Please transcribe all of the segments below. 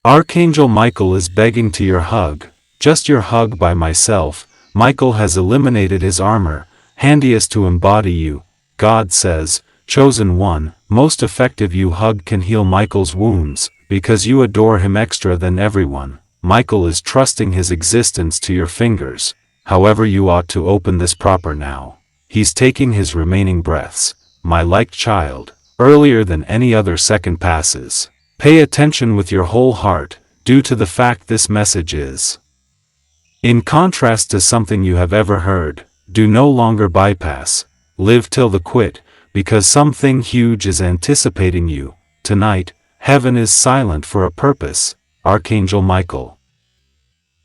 Archangel Michael is begging to your hug, just your hug by myself. Michael has eliminated his armor, handiest to embody you. God says, chosen one, most effective. You hug can heal Michael's wounds, because you adore him extra than everyone. Michael is trusting his existence to your fingers. However, you ought to open this proper now. He's taking his remaining breaths, my liked child, earlier than any other second passes. Pay attention with your whole heart, due to the fact this message is in contrast to something you have ever heard. Do no longer bypass, live till the quit, because something huge is anticipating you. Tonight, heaven is silent for a purpose. Archangel Michael,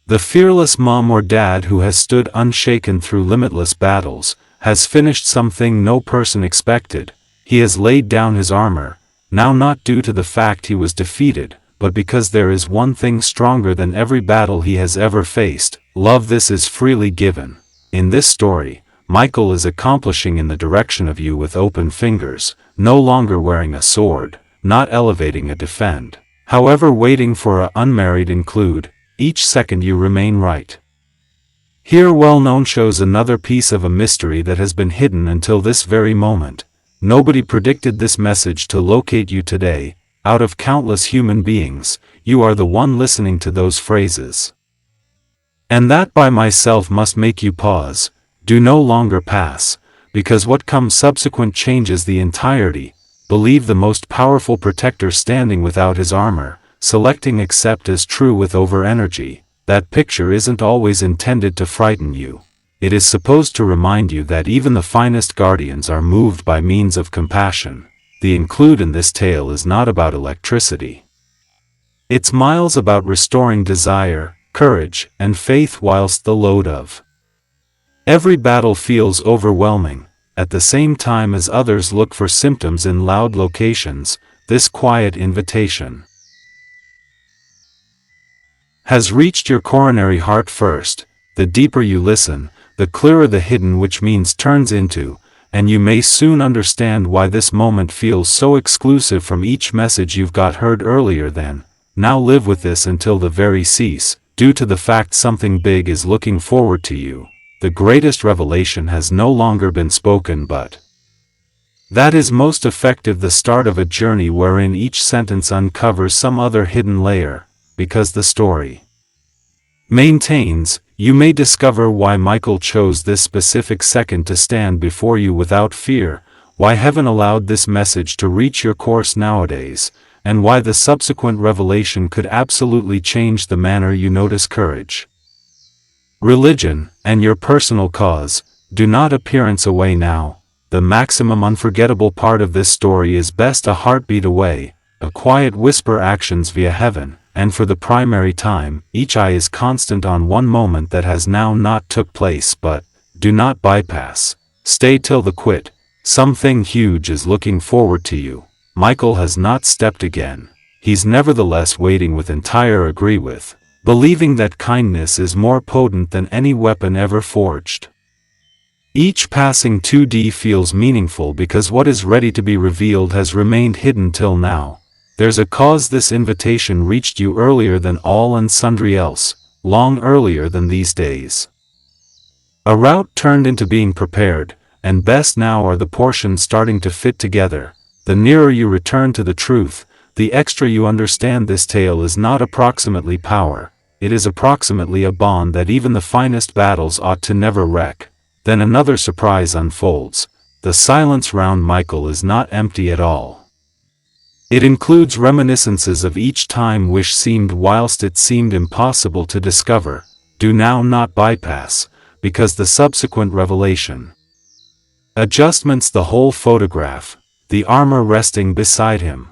the fearless mom or dad who has stood unshaken through limitless battles, has finished something no person expected. He has laid down his armor, now not due to the fact he was defeated, but because there is one thing stronger than every battle he has ever faced: love. This is freely given. In this story, Michael is accomplishing in the direction of you with open fingers, no longer wearing a sword, not elevating a defend. However, waiting for a unmarried include, each second you remain right. Here well-known shows another piece of a mystery that has been hidden until this very moment. Nobody predicted this message to locate you today. Out of countless human beings, you are the one listening to those phrases. And that by myself must make you pause. Do no longer pass, because what comes subsequent changes the entirety. Believe the most powerful protector standing without his armor, selecting accept as true with over energy. That picture isn't always intended to frighten you. It is supposed to remind you that even the finest guardians are moved by means of compassion. The include in this tale is not about electricity. It's miles about restoring desire, courage, and faith whilst the load of every battle feels overwhelming. At the same time as others look for symptoms in loud locations, this quiet invitation has reached your coronary heart first. The deeper you listen, the clearer the hidden which means turns into, and you may soon understand why this moment feels so exclusive from each message you've got heard earlier. Then, now live with this until the very cease, due to the fact something big is looking forward to you. The greatest revelation has no longer been spoken, but that is most effective, the start of a journey wherein each sentence uncovers some other hidden layer. Because the story maintains, you may discover why Michael chose this specific second to stand before you without fear, why heaven allowed this message to reach your course nowadays, and why the subsequent revelation could absolutely change the manner you notice courage, religion, and your personal cause. Do not appearance away now. The maximum unforgettable part of this story is best a heartbeat away, a quiet whisper actions via heaven, and for the primary time, each eye is constant on one moment that has now not took place. But do not bypass. Stay till the quit. Something huge is looking forward to you. Michael has not stepped again. He's nevertheless waiting with entire agree with, believing that kindness is more potent than any weapon ever forged. Each passing 2D feels meaningful because what is ready to be revealed has remained hidden till now. There's a cause this invitation reached you earlier than all and sundry else, long earlier than these days. A route turned into being prepared, and best now are the portions starting to fit together. The nearer you return to the truth, the extra you understand this tale is not approximately power, it is approximately a bond that even the finest battles ought to never wreck. Then another surprise unfolds. The silence round Michael is not empty at all. It includes reminiscences of each time which seemed whilst it seemed impossible to discover. Do now not bypass, because the subsequent revelation adjustments the whole photograph. The armor resting beside him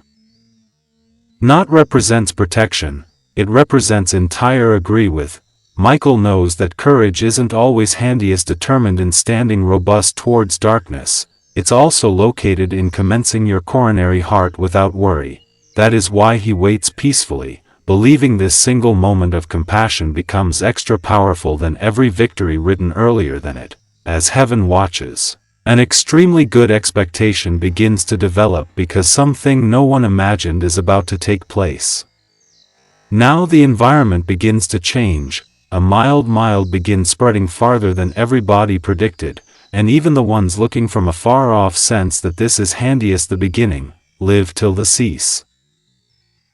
not represents protection, it represents entire agree with. Michael knows that courage isn't always handiest determined in standing robust towards darkness. It's also located in commencing your coronary heart without worry. That is why he waits peacefully, believing this single moment of compassion becomes extra powerful than every victory written earlier than it. As heaven watches, an extremely good expectation begins to develop because something no one imagined is about to take place. Now the environment begins to change, a mild begins spreading farther than everybody predicted, and even the ones looking from afar off sense that this is handiest the beginning, live till the cease.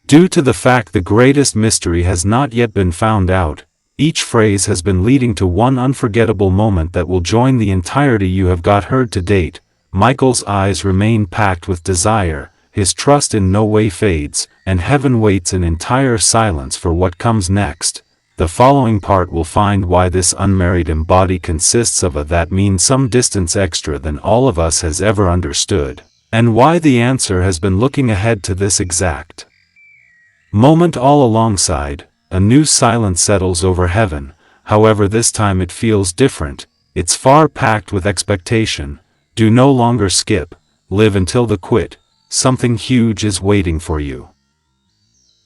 Due to the fact the greatest mystery has not yet been found out, each phrase has been leading to one unforgettable moment that will join the entirety you have got heard to date. Michael's eyes remain packed with desire, his trust in no way fades, and heaven waits in entire silence for what comes next. The following part will find why this unmarried embody consists of a that means some distance extra than all of us has ever understood, and why the answer has been looking ahead to this exact moment all alongside. A new silence settles over heaven, however this time it feels different, it's far packed with expectation. Do no longer skip, live until the quit, something huge is waiting for you.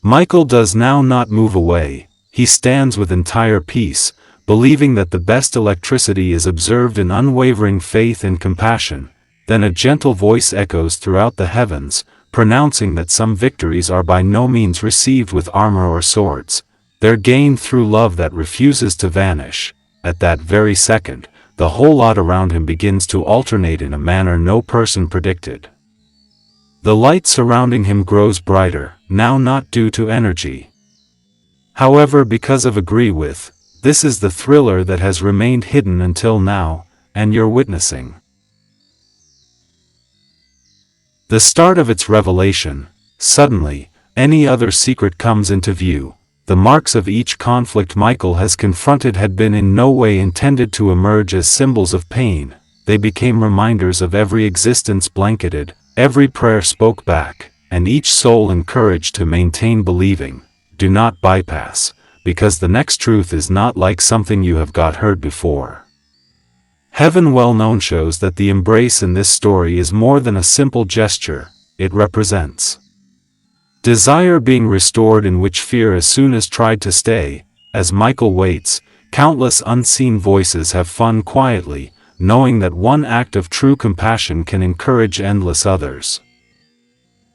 Michael does now not move away, he stands with entire peace, believing that the best electricity is observed in unwavering faith and compassion. Then a gentle voice echoes throughout the heavens, pronouncing that some victories are by no means received with armor or swords. They're gained through love that refuses to vanish. At that very second, the whole lot around him begins to alternate in a manner no person predicted. The light surrounding him grows brighter, now not due to energy. However, because of agree with, this is the thriller that has remained hidden until now, and you're witnessing the start of its revelation. Suddenly, any other secret comes into view. The marks of each conflict Michael has confronted had been in no way intended to emerge as symbols of pain, they became reminders of every existence blanketed, every prayer spoke back, and each soul encouraged to maintain believing. Do not bypass, because the next truth is not like something you have got heard before. Heaven well known shows that the embrace in this story is more than a simple gesture, it represents desire being restored in which fear as soon as tried to stay. As Michael waits, countless unseen voices have fun quietly, knowing that one act of true compassion can encourage endless others.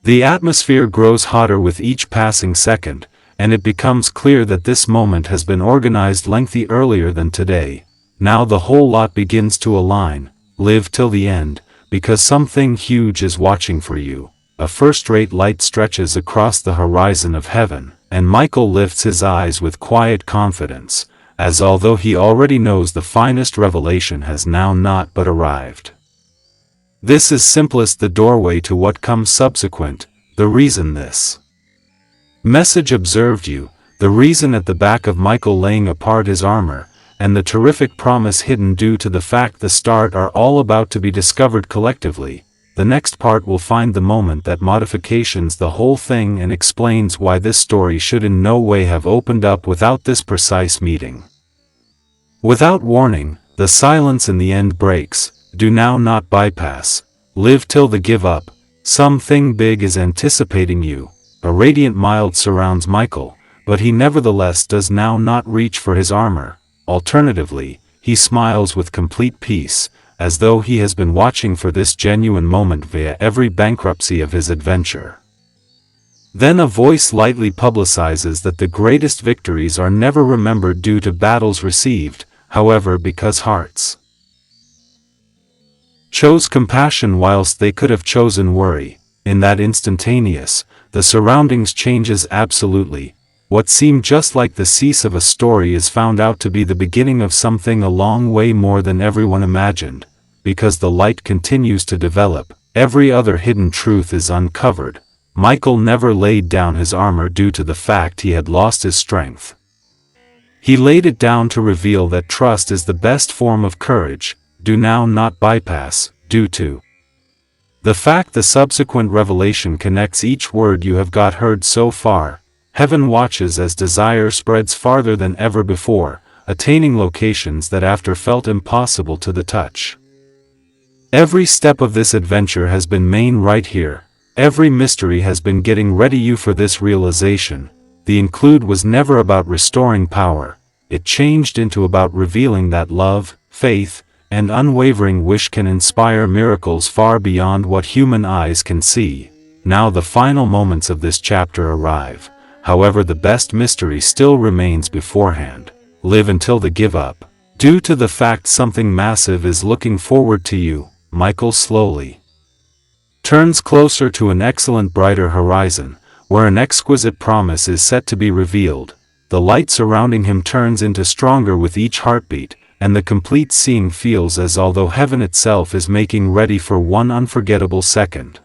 The atmosphere grows hotter with each passing second, and it becomes clear that this moment has been organized lengthy earlier than today. Now the whole lot begins to align, live till the end, because something huge is watching for you. A first-rate light stretches across the horizon of heaven, and Michael lifts his eyes with quiet confidence, as although he already knows the finest revelation has now not but arrived. This is simplest the doorway to what comes subsequent, the reason this message observed you, the reason at the back of Michael laying apart his armor, and the terrific promise hidden due to the fact the start are all about to be discovered collectively. The next part will find the moment that modifications the whole thing and explains why this story should in no way have opened up without this precise meeting. Without warning, the silence in the end breaks. Do now not bypass, live till the give up, something big is anticipating you. A radiant mild surrounds Michael, but he nevertheless does now not reach for his armor. Alternatively, he smiles with complete peace, as though he has been watching for this genuine moment via every bankruptcy of his adventure. Then a voice lightly publicizes that the greatest victories are never remembered due to battles received, however, because hearts chose compassion whilst they could have chosen worry. In that instantaneous, the surroundings changes absolutely. What seemed just like the cease of a story is found out to be the beginning of something a long way more than everyone imagined. Because the light continues to develop, every other hidden truth is uncovered. Michael never laid down his armor due to the fact he had lost his strength. He laid it down to reveal that trust is the best form of courage. Do now not bypass, due to the fact the subsequent revelation connects each word you have got heard so far. Heaven watches as desire spreads farther than ever before, attaining locations that after felt impossible to the touch. Every step of this adventure has been made right here. Every mystery has been getting ready you for this realization. The include was never about restoring power. It changed into about revealing that love, faith, and unwavering wish can inspire miracles far beyond what human eyes can see. Now the final moments of this chapter arrive. however the best mystery still remains beforehand. Live until the give up. Due to the fact something massive is looking forward to you, Michael slowly turns closer to an excellent brighter horizon, where an exquisite promise is set to be revealed. The light surrounding him turns into stronger with each heartbeat, and the complete scene feels as although heaven itself is making ready for one unforgettable second.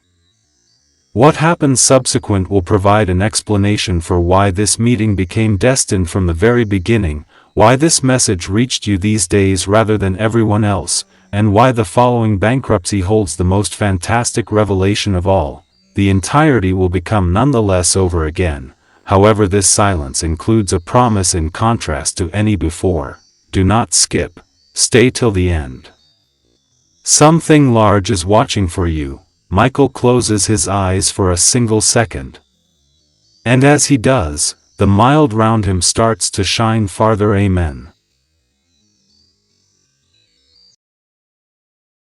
What happens subsequent will provide an explanation for why this meeting became destined from the very beginning, why this message reached you these days rather than everyone else, and why the following bankruptcy holds the most fantastic revelation of all. The entirety will become nonetheless over again. However, this silence includes a promise in contrast to any before. Do not skip. Stay till the end. Something large is watching for you. Michael closes his eyes for a single second. And as he does, the mild round him starts to shine farther. Amen.